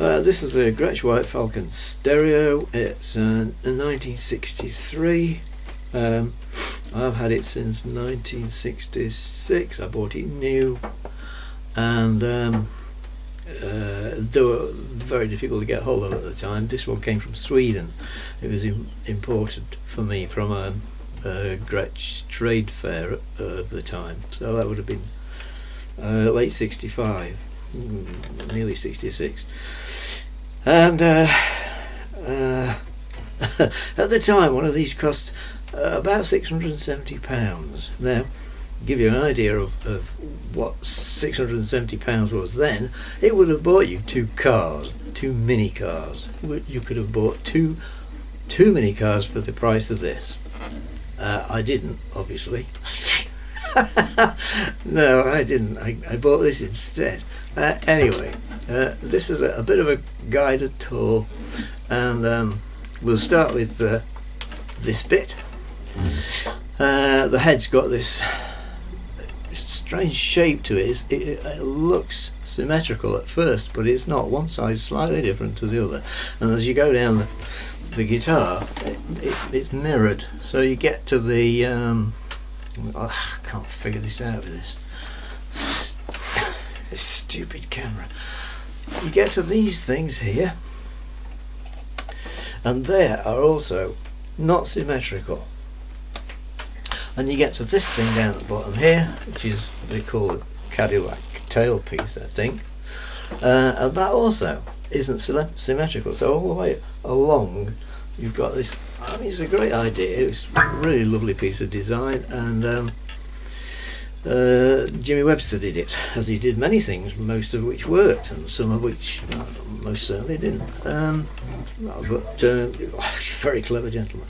This is a Gretsch White Falcon stereo. It's a 1963. I've had it since 1966. I bought it new, and they were very difficult to get hold of at the time. This one came from Sweden. It was imported for me from a Gretsch trade fair of the time, so that would have been late 65, nearly 66. And at the time one of these cost about £670. Now, give you an idea of what £670 was then, it would have bought you two mini cars. You could have bought two mini cars for the price of this. I didn't, obviously. No, I didn't. I bought this instead. Anyway, this is a bit of a guided tour, and we'll start with this bit. The head's got this strange shape to it. It looks symmetrical at first, but it's not. One side's slightly different to the other, and as you go down the guitar, it's mirrored, so you get to the I can't figure this out with this stupid camera. You get to these things here, and they are also not symmetrical, and you get to this thing down at the bottom here, which is, they call it Cadillac tailpiece, I think, and that also isn't symmetrical. So all the way along you've got this. I mean, it's a great idea. It's a really lovely piece of design, and Jimmy Webster did it, as he did many things, most of which worked and some of which most certainly didn't. But very clever gentleman.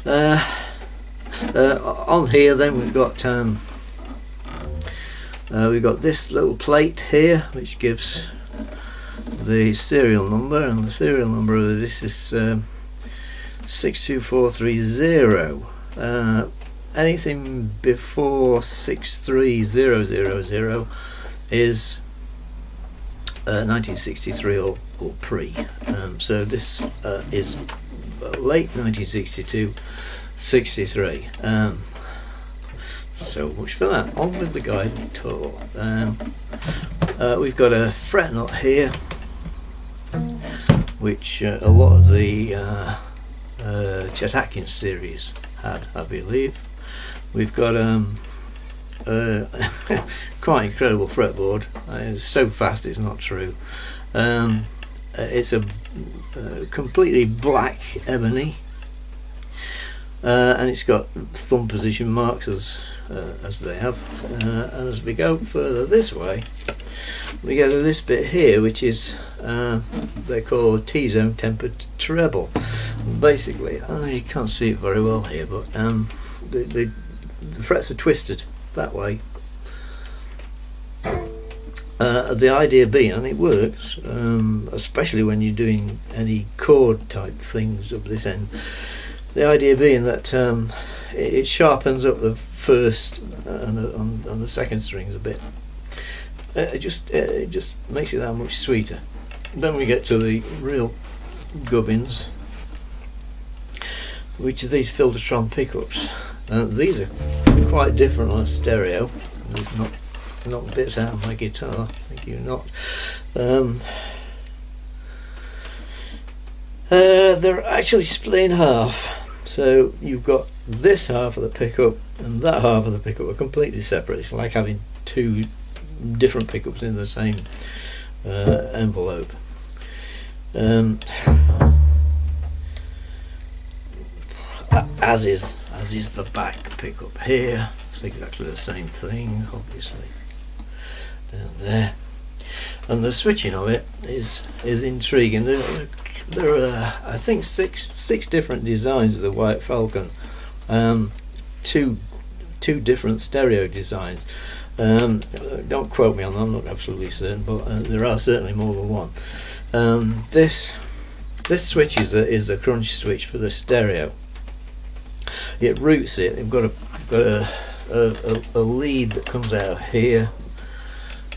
On here then we've got this little plate here, which gives the serial number, and the serial number of this is 62430. Anything before 63000 is 1963 or pre. So this is late 1962, 63. So much for that. On with the guided tour. We've got a fret nut here, which a lot of the Chet Atkins series had, I believe. We've got quite incredible fretboard. It's so fast it's not true. It's a completely black ebony, and it's got thumb position marks as they have. And as we go further this way, we go to this bit here, which is they call a T-zone tempered treble. Basically, you can't see it very well here, but the frets are twisted that way. The idea being, and it works, especially when you're doing any chord type things of this end, the idea being that it sharpens up the first and on the second strings a bit. It just makes it that much sweeter. Then we get to the real gubbins, which are these Filtertron pickups. These are quite different on a stereo. They've knocked bits out of my guitar. Thank you, not. They're actually split in half. So you've got this half of the pickup and that half of the pickup are completely separate. It's like having two different pickups in the same envelope. As is the back pickup here. It's exactly the same thing, obviously, down there. And the switching of it is intriguing. There are I think six different designs of the White Falcon. Two different stereo designs. Don't quote me on that, I'm not absolutely certain, but there are certainly more than one. This switch is a crunch switch for the stereo. It routes it. You've got a lead that comes out here,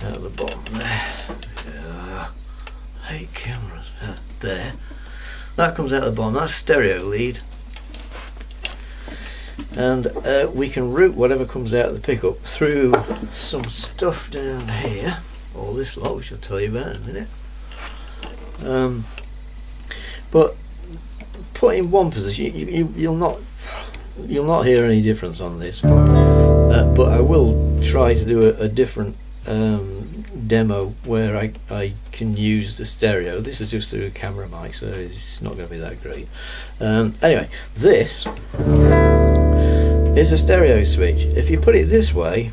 out the bottom there. 8 cameras. There. That comes out the bottom. That's stereo lead. And we can route whatever comes out of the pickup through some stuff down here. All this lot, which I'll tell you about in a minute. But put in one position, you'll not hear any difference on this. But I will try to do a different demo where I can use the stereo. This is just through a camera mic, so it's not going to be that great. Anyway, this is a stereo switch. If you put it this way,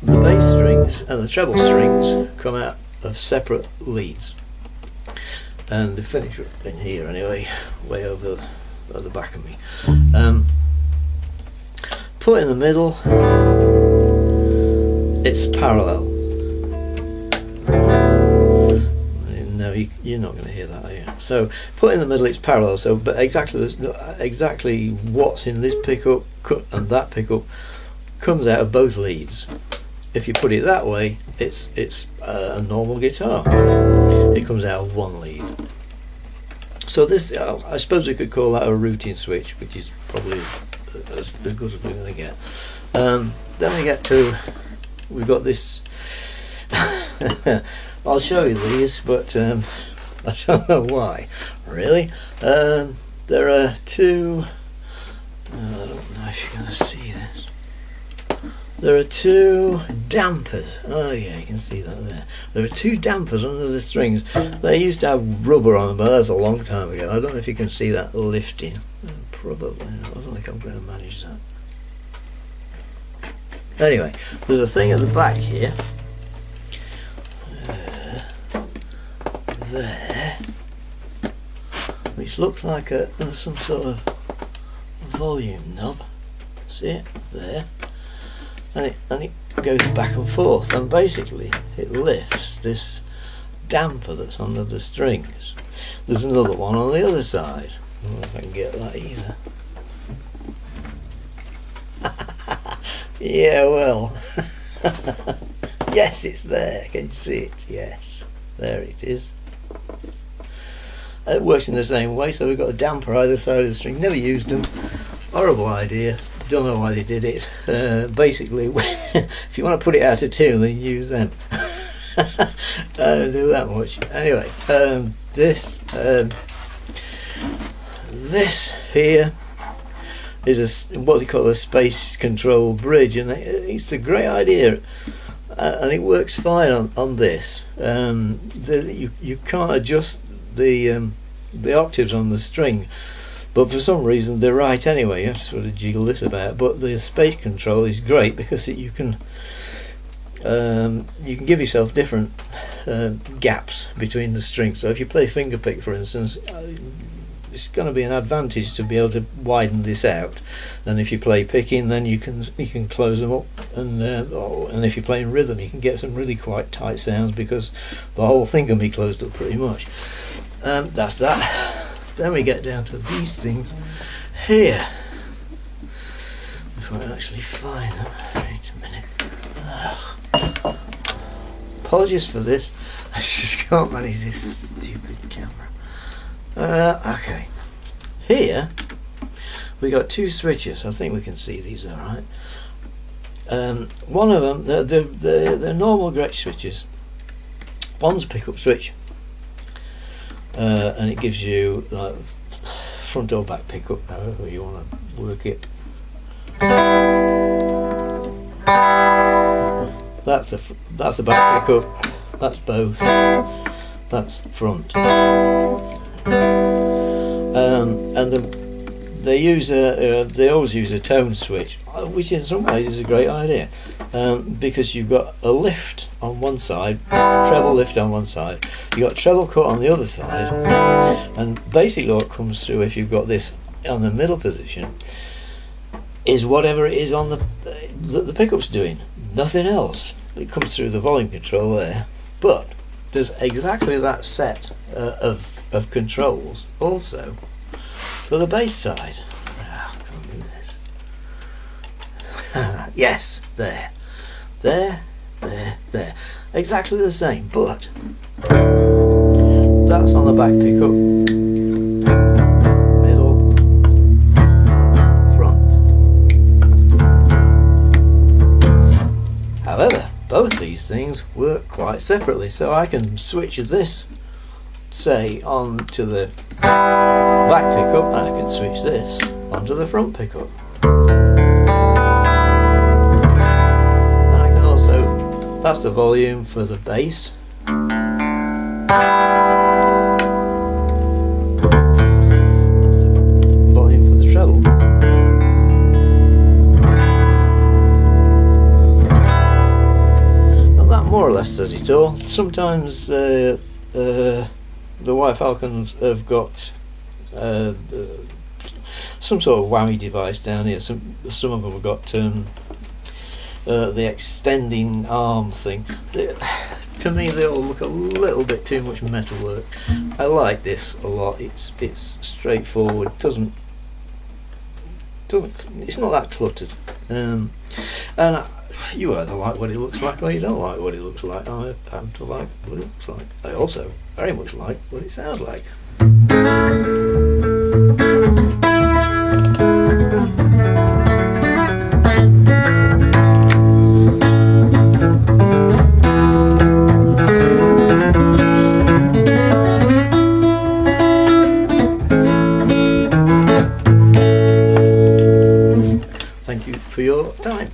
the bass strings and the treble strings come out of separate leads, and they finish up in here anyway, way over at the back of me. Put in the middle, it's parallel. No, you're not going to hear that, are you? So put in the middle, it's parallel. So, but exactly what's in this pickup and that pickup comes out of both leads. If you put it that way, it's a normal guitar. It comes out of one lead. So this, I suppose we could call that a routing switch, which is probably as good as we're going to get. Then we get to, we've got this. I'll show you these, but I don't know why, really. There are two, I don't know if you're going to see this. There are two dampers. Oh yeah, you can see that there. There are two dampers under the strings. They used to have rubber on them, but that's a long time ago. I don't know if you can see that lifting. Probably. I don't think I'm going to manage that. Anyway, there's a thing at the back here. There, which looks like some sort of volume knob. See it there, and it goes back and forth, and basically it lifts this damper that's under the strings. There's another one on the other side. I don't know if I can get that either. Yeah, well, yes, it's there. Can you see it? Yes, there it is. It works in the same way, so we've got a damper either side of the string. Never used them. Horrible idea. Don't know why they did it. Basically, if you want to put it out of tune, then use them. I don't do that much. Anyway, this here is what they call a space control bridge, and it's a great idea. And it works fine on this. You can't adjust the octaves on the string, but for some reason they're right anyway. You have to sort of jiggle this about. But the space control is great because you can give yourself different gaps between the strings. So if you play fingerpick, for instance, it's going to be an advantage to be able to widen this out. And if you play picking, then you can close them up, and if you're playing rhythm, you can get some really quite tight sounds because the whole thing can be closed up pretty much. That's that. Then we get down to these things here. If I actually find them. Wait a minute. Apologies for this. I just can't manage this stupid camera. Okay. Here we got two switches. I think we can see these all right. One of them, they're normal Gretsch switches. One's a pickup switch, and it gives you like front or back pickup, however you want to work it. That's the back pickup. That's both. That's front. And they always use a tone switch, which in some ways is a great idea, because you've got a lift on one side, treble lift on one side, you've got treble cut on the other side, and basically what comes through if you've got this on the middle position is whatever it is on the pickup's doing, nothing else. It comes through the volume control there, but there's exactly that set of controls also for the bass side. Oh, can't do this. Yes, there, there. Exactly the same, but that's on the back pickup, middle, front. However, both these things work quite separately, so I can switch this, say, on to the back pickup, and I can switch this onto the front pickup. And I can also, that's the volume for the bass. That's the volume for the treble. And that more or less does it all. Sometimes the White Falcons have got some sort of whammy device down here. Some of them have got the extending arm thing. To me, they all look a little bit too much metalwork. I like this a lot. It's straightforward. It's not that cluttered. And you either like what it looks like or you don't like what it looks like. I happen to like what it looks like. I also very much like what it sounds like. Thank you for your time.